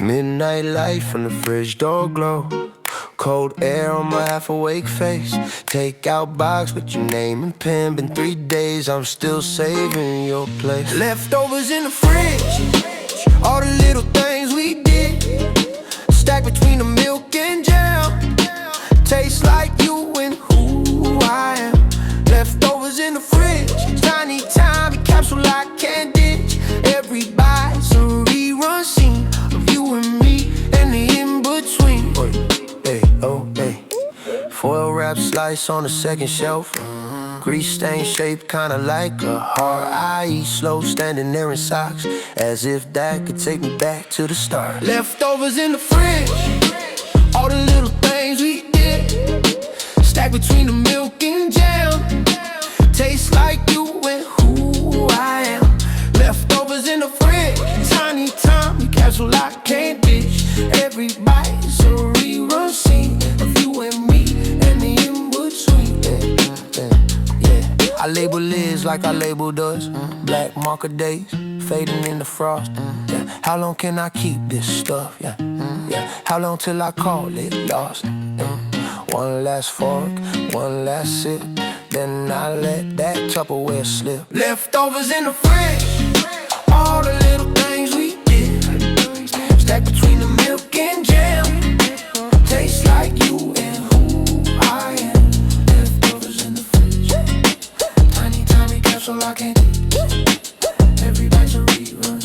Midnight light from the fridge door glow. Cold air on my half-awake face. Take out box with your name and pen. Been 3 days, I'm still saving your place. Leftovers in the fridge, all the little things we did, stacked between the milk and jam. Tastes like you and who I am. Leftovers in the fridge, tiny time capsule I can't ditch. Every bite's a rerun scene of you and me and the in-between. Hey, oh, hey. Foil wrap slice on the second shelf. Grease stain shaped kinda like a heart. I eat slow, standing there in socks, as if that could take me back to the start. Leftovers in the fridge, all the little things we did, stacked between the milk and jam. Tastes like you and who I am. Leftovers in the fridge, tiny time capsule I can't ditch. Every bite's a rerun scene of you and me and the in-between. I label lids like I labeled us. Black marker days, fading in the frost. How long can I keep this stuff? How long till I call it lost? One last fork, one last sip, then I let that Tupperware slip. Leftovers in the fridge, all the little things we did, stacked between the milk and jam. Tastes like you and who I am. Leftovers in the fridge, tiny capsule I can't eat. Every bite's a rerun.